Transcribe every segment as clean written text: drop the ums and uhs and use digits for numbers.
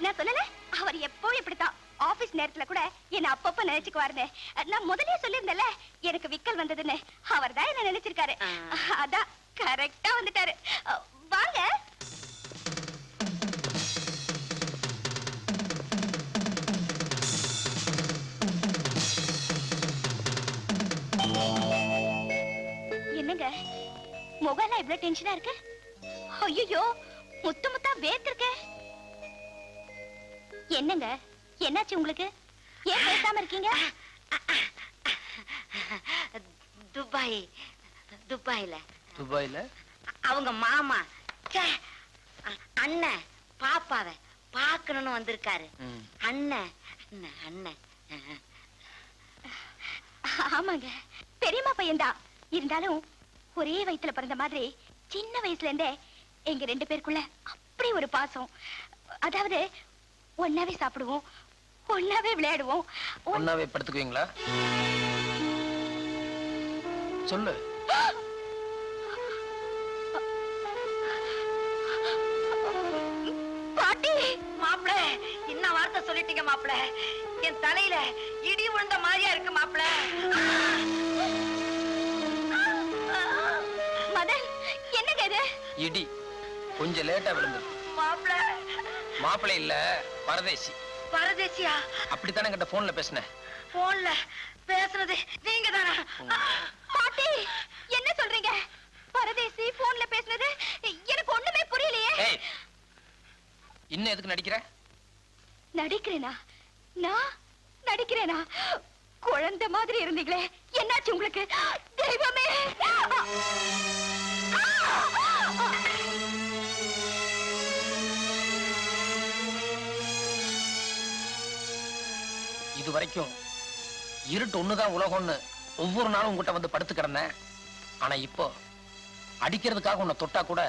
நான் சொல்லல, அவர் எப்பவும் இப்படித்தான். ஆபீஸ் நேரத்துல கூட என்ன அப்பப்ப நினைச்சுக்குவாருன்னு நான் முதலே சொல்லியிருந்தேன்ல, எனக்கு விக்கல் வந்ததுன்னு. அவர் தான் என்ன நினைச்சிருக்காரு. அதான் கரெக்டா வந்துட்டாரு. வாங்க. என்னங்க முகலாம் இவ்வளவு டென்ஷனா இருக்கு? ஐயோ, முத்து முத்தா வேர்த்திருக்க. என்னங்க என்னாச்சு உங்களுக்கு? ஏன் பேசாம இருக்கீங்க? துபாயில அவங்க மாமா அண்ணன் பாப்பாவை பாக்கணும்னு வந்திருக்காரு. அண்ணன் அண்ணன் ஆமாங்க, பெரியம்மா பையன்தான். இருந்தாலும் ஒரே வயித்துல பிறந்த மாதிரி சின்ன வயசுல இருந்தே எங்க 2 பேருக்குள்ள அப்படி ஒரு பாசம். அதாவது ஒன்னாவே சாப்பிடுவோம், ஒன்னாவே விளையாடுவோம், ஒன்னாவே படுத்துக்குவீங்களா? சொல்லு. பாட்டி. மாப்பிள, என்ன வார்த்தை சொல்லிட்டீங்க மாப்பிள? என் தலையில இடி விழுந்த மாதிரியா இருக்கு மாப்பிள. மதன், என்னங்க இது? இடி கொஞ்சம் லேட்டா விழுந்தது. மாப்பிள. மாப்பிளை இல்ல, பரதேசி. பரதேசியா? அப்படித்தானே கிட்ட போன்ல பேசினேன். போன்ல பேசுறது நீங்க தானா? பாட்டி, என்ன சொல்றீங்க? பரதேசி போன்ல பேசுனது எனக்கு ஒண்ணுமே புரியலையே. இன்னும் எதுக்கு நடிக்கிற? நடிக்கிறேனா? நான் நடிக்கிறேனா? குழந்தை மாதிரி இருந்தீங்களே, என்னாச்சு உங்களுக்கு? தெய்வமே! இது வரைக்கும் இருட்டு ஒண்ணுதான் உலகம்னு ஒவ்வொரு நாளும் உங்ககிட்ட வந்து படுத்து கிடந்தேன். ஆனா இப்போ அடிக்கிறதுக்காக உன்னை தொட்டா கூட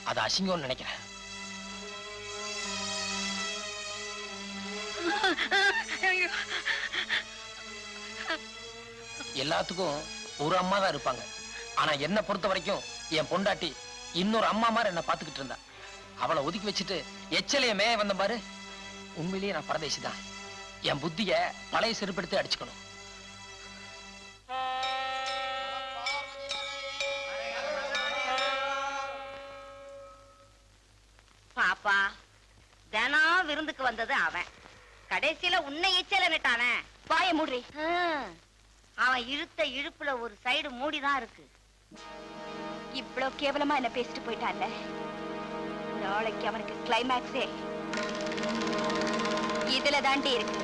அது அசிங்கம்னு நினைக்கிறேன். எல்லாத்துக்கும் ஒரு அம்மா தான் இருப்பாங்க. ஆனா என்ன பொறுத்த வரைக்கும் என் பொண்டாட்டி இன்னொரு அம்மா மாதிரி என்ன பாத்துக்கிட்டு இருந்தா. அவளை ஒதுக்கி வச்சுட்டு எச்சலையமே வந்த பாரு. உண்மையிலேயே நான் பரதேசி தான். என் புத்திய பழைய செருப்படுத்தி அடிச்சுக்கணும். பாப்பா, தினம் விருந்துக்கு வந்தது அவன். கடைசியில உன்னை எச்சலன்னுட்டானே. வாய மூடி. அவன் இழுத்த இழுப்புல ஒரு சைடு மூடிதான் இருக்கு. இவ்வளவு கேவலமா என்ன பேசிட்டு போயிட்டான்ல. நாளைக்கு அவனுக்கு கிளைமேக்ஸே இதுல தாண்டி இருக்கு.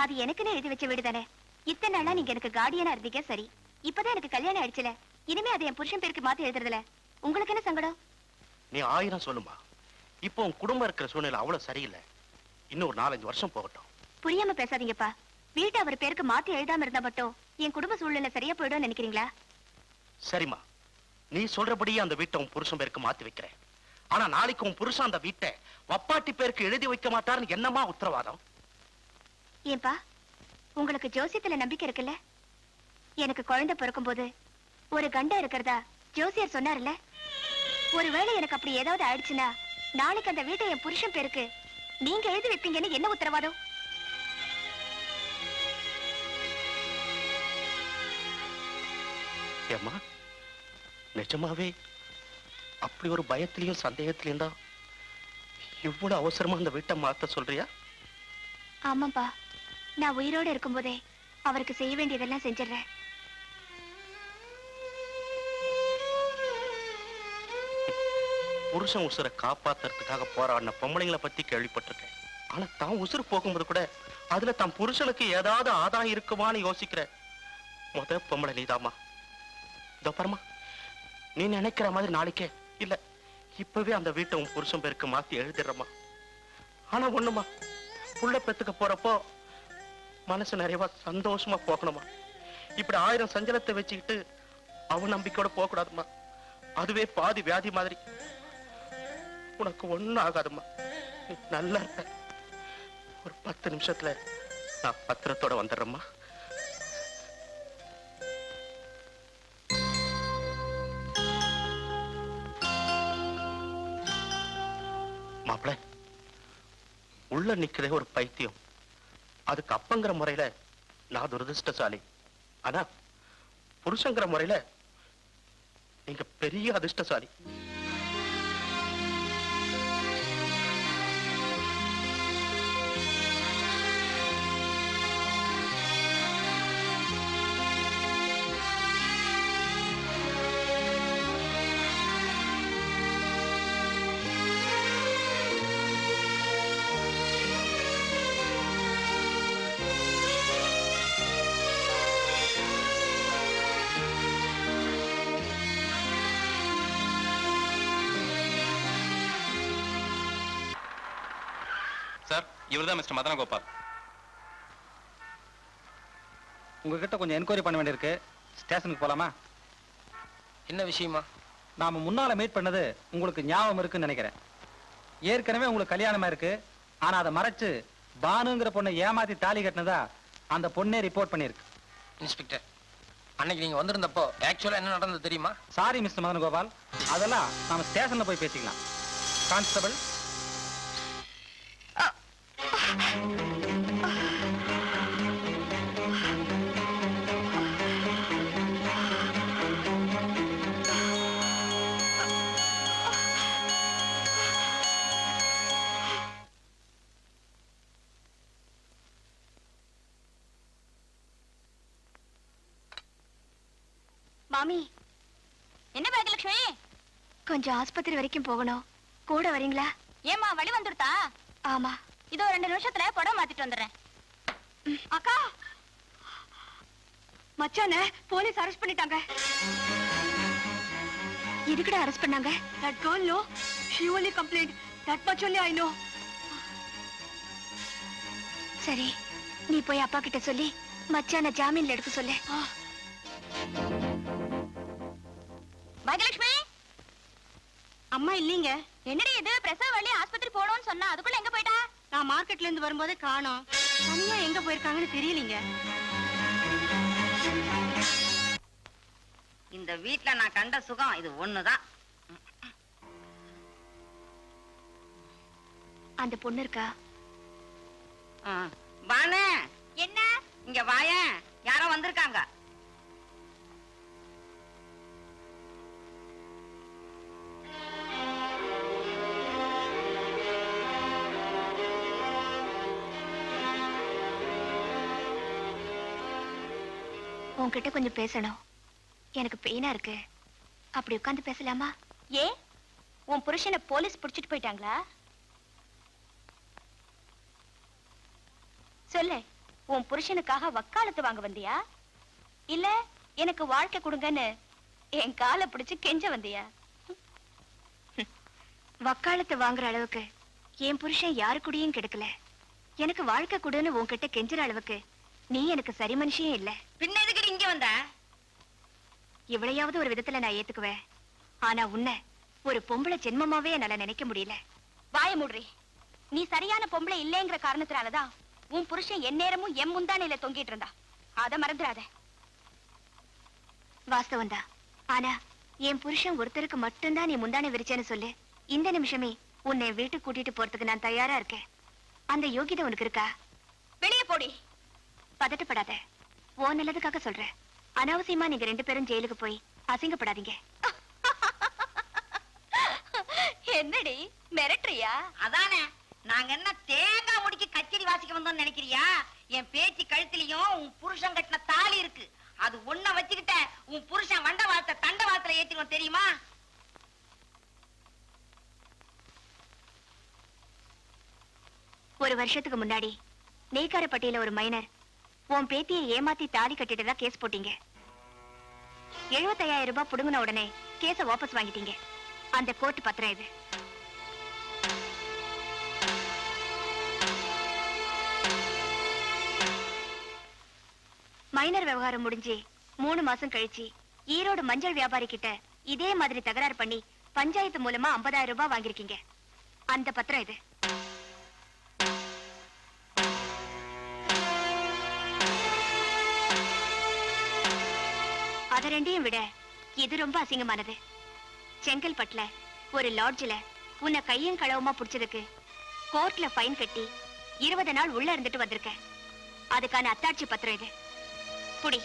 அது எனக்குன்னு எழுதி வச்ச வீடு தானே. இத்தனை நாளா நீங்க எனக்கு கார்டியனா இருந்தீங்க, சரி. இப்பதான் எனக்கு கல்யாணம் ஆயிடுச்சுல. இனிமே அதை என் புருஷன் பேருக்கு மாத்தி எழுதுறதுல உங்களுக்கு என்ன சங்கடம்? நீ 1000 சொல்லுமா. இப்போ உன் குடும்பம் இருக்கிற சூழ்நிலை அவ்வளவு சரியில்லை. இன்னும் ஒரு 4-5 வருஷம் போகட்டும். புரியாம பேசாதீங்கப்பா. வீட்டை அவர் பேருக்கு மாத்தி எழுதாம இருந்தா மட்டும் என் குடும்ப சூழ்நிலை சரியா போயிடும் நினைக்கிறீங்களா? சரிம்மா, நீ சொல்றபடியே அந்த வீட்டை உன் புருஷன் பேருக்கு மாத்தி வைக்கிறேன். ஆனா நாளைக்கு உன் புருஷன் அந்த வீட்டை வப்பாட்டி பேருக்கு எழுதி வைக்க மாட்டாருன்னு என்னமா உத்தரவாதம்? ஏன்பா, உங்களுக்கு ஜோசியத்துல நம்பிக்கை இருக்குல்ல? எனக்கு குழந்தை பிறக்கும் போது ஒரு கண்டம் இருக்கிறதா ஜோசியர் சொன்னார்ல. ஒருவேளை எனக்கு அப்படி ஏதாவது ஆயிடுச்சுன்னா நாளைக்கு அந்த வீட்டை என் புருஷன் பேருக்கு நீங்க எழுதி வைப்பீங்கன்னு என்ன உத்தரவாதம்? ஏம்மா, நிஜமாவே அப்படி ஒரு பயத்திலையும் சந்தேகத்திலையும் தான் இவ்வளவு அவசரமா அந்த வீட்டை மாத்த சொல்றியா? ஆமாப்பா, நான் உயிரோடு இருக்கும்போதே அவருக்கு செய்ய வேண்டியதெல்லாம் செஞ்சிடறேன். புருஷன் உசுரை காப்பாத்துறதுக்காக போராடின பொம்பளைங்களை பத்தி கேள்விப்பட்டிருக்கேன். ஆனா தான் உசுறு போகும்போது கூட அதுல தான் புருஷனுக்கு ஏதாவது ஆதாயம் இருக்குமான்னு யோசிக்கிற முத பொம்பளை நீதாமா. இதோ பாருமா, நீ நினைக்கிற மாதிரி நாளைக்கே இல்ல, இப்பவே அந்த வீட்டை உன் புருஷன் பேருக்கு மாத்தி எழுதிடுறமா. ஆனா ஒண்ணுமா, புள்ள பெத்துக்க போறப்போ மனசு நிறைவா சந்தோஷமா போகணுமா. இப்படி 1000 சஞ்சலத்தை வச்சுக்கிட்டு அவன் நம்பிக்கையோட போக கூடாதுமா. அதுவே பாதி வியாதி மாதிரி. உனக்கு ஒண்ணும் ஆகாதுமா, நீ நல்லா இருப்ப. ஒரு 10 நிமிஷத்துல நான் பத்திரத்தோட வந்துடுறேம்மா. மாப்பிள, உள்ள நிக்கிறதே ஒரு பைத்தியம். அதுக்கு அப்பங்கிற முறையில நான் துரதிருஷ்டசாலி. ஆனா புருஷங்கிற முறையில நீங்க பெரிய அதிர்ஷ்டசாலி. சார், இவர்தான் மிஸ்டர் மதன கோபால். உங்ககிட்ட கொஞ்சம் என்கொயரி பண்ண வேண்டியிருக்கு. ஸ்டேஷனுக்கு போலாமா? என்ன விஷயமா? நாம முன்னால மீட் பண்ணது உங்களுக்கு ஞாபகம் இருக்குன்னு நினைக்கிறேன். ஏற்கனவே உங்களுக்கு கல்யாணமா இருக்கு. ஆனா அதை மறைச்சு பானுங்கிற பொண்ணை ஏமாத்தி தாலி கட்டினதா அந்த பொண்ணே ரிப்போர்ட் பண்ணிருக்கு. இன்ஸ்பெக்டர், அன்னைக்கு நீங்க வந்திருந்தப்போ ஆக்சுவலா என்ன நடந்தது தெரியுமா? சாரி மிஸ்டர் மதன் கோபால், அதெல்லாம் நாம ஸ்டேஷன்ல போய் பேசிக்கலாம். கான்ஸ்டபிள், மாமி, என்ன பாக்கியலட்சுமி? கொஞ்சம் ஆஸ்பத்திரி வரைக்கும் போகணும். கூட வரீங்களா? ஏமா வழி வந்துடுதா? ஆமா. இதோ 2 நிமிஷத்துல படம் மாத்திட்டு வந்துடுறேன். அக்கா, மச்சான போலீஸ் அரெஸ்ட் பண்ணிட்டாங்க. எதுக்குடா அரெஸ்ட் பண்ணாங்க? That girl, no, she only complained. That much only I know. சரி, நீ போய் அப்பா கிட்ட சொல்லி மச்சான ஜாமீன்ல எடுக்க சொல்லு. பாக்கியலட்சுமி, அம்மா இல்லீங்க. என்னடி இது? பிரசவ வழி ஆஸ்பத்திரி போகணும்னு சொன்னா அதுக்குள்ள எங்க போயிட்டா? நான் மார்க்கெட்ல இருந்து வரும்போதே காணோம். தனியா எங்க போயிருக்காங்கன்னு தெரியலீங்க. இந்த வீட்ல நான் கண்ட சுகம் இது ஒண்ணுதான். அந்த பொண்ணு இருக்கா? பானு, என்ன? இங்க வாயேன், யாரோ வந்திருக்காங்க. உன்கிட்ட கொஞ்சம் பேசணும். எனக்கு பெயினா இருக்கு. அப்படி உட்கார்ந்து பேசலாமா? ஏ, உன் புருஷனை போலீஸ் புடிச்சிட்டு போயிட்டாங்களா? சொல்லு, உன் புருஷனுக்காக வக்காலத்து வாங்க வந்தியா? இல்ல எனக்கு வாழ்க்கை கொடுங்கன்னு என் காலை பிடிச்சு கெஞ்ச வந்தியா? வக்காலத்து வாங்குற அளவுக்கு என் புருஷன் யாரு கூடயும் கெடுக்கல. எனக்கு வாழ்க்கை கொடுன்னு உன்கிட்ட கெஞ்சுற அளவுக்கு நீ எனக்கு சரி மனுஷியே இல்ல. பின்ன எதுக்கு இங்க வந்த? இவளையாவது ஒரு விதத்துல நான் ஏத்துக்குவேன். ஆனா உன்னை ஒரு பொம்பளை ஜென்மமாவே என்னால நினைக்க முடியல. வாய மூடுறி. நீ சரியான பொம்பளை இல்லைங்கிற காரணத்தினாலதான் உன் புருஷன் எந்நேரமும் என் முந்தானையில தொங்கிட்டு இருந்தா. அத மறந்துடாத. வாஸ்தவன்தான். ஆனா என் புருஷன் ஒருத்தருக்கு மட்டும்தான் நீ முந்தானை விரிச்சேன்னு சொல்லு. இந்த நிமிஷமே உன்னை வீட்டுக்கு கூட்டிட்டு போறதுக்கு நான் தயாரா இருக்கேன். அந்த யோகிதை உனக்கு இருக்கா? வெளியே போடி. பதட்டப்படாத. ஓ நல்லதுக்காக சொல்றேன். அனாவசியமா நீங்க 2 பேரும் ஜெயிலுக்கு போய் அசிங்கப்படாதீங்க. என்னடி மிரட்டுறியா? அதானே, நாங்க என்ன தேங்காய் முடிக்கு கச்சேரி வாசிக்க வந்தோம்னு நினைக்கிறியா? என் பேச்சு கழுத்திலையும் உன் புருஷன் கட்டின தாலி இருக்கு. அது ஒன்ன வச்சுக்கிட்ட உன் புருஷன் வண்ட வார்த்தை தண்ட வார்த்தை ஏத்திடுவோம் தெரியுமா? ஒரு வருஷத்துக்கு முன்னாடி நெய்க்காரப்பட்டியில ஒரு மைனர் உன் பேத்தியை ஏமாத்தி தாலி கட்டிட்டதா கேஸ் போட்டீங்க. 75,000 ரூபாய் புடுங்கின உடனே கேஸ வாபஸ் வாங்கிட்டீங்க. அந்த கோர்ட் பத்திரம் இது. மைனர் விவகாரம் முடிஞ்சு 3 மாசம் கழிச்சு ஈரோடு மஞ்சள் வியாபாரி கிட்ட இதே மாதிரி தகராறு பண்ணி பஞ்சாயத்து மூலமா 50,000 ரூபாய் வாங்கிருக்கீங்க. அந்த பத்திரம் இது. அத ரெண்டையும் விட இது ரொம்ப அசிங்கமானது. செங்கல்பட்டுல ஒரு லாட்ஜ்ல உன்னை கையும் களவுமா புடிச்சதுக்கு கோர்ட்ல ஃபைன் கட்டி 20 நாள் உள்ள இருந்துட்டு வந்திருக்க. அதுக்கான அத்தாட்சி பத்திரம் இது. புடி.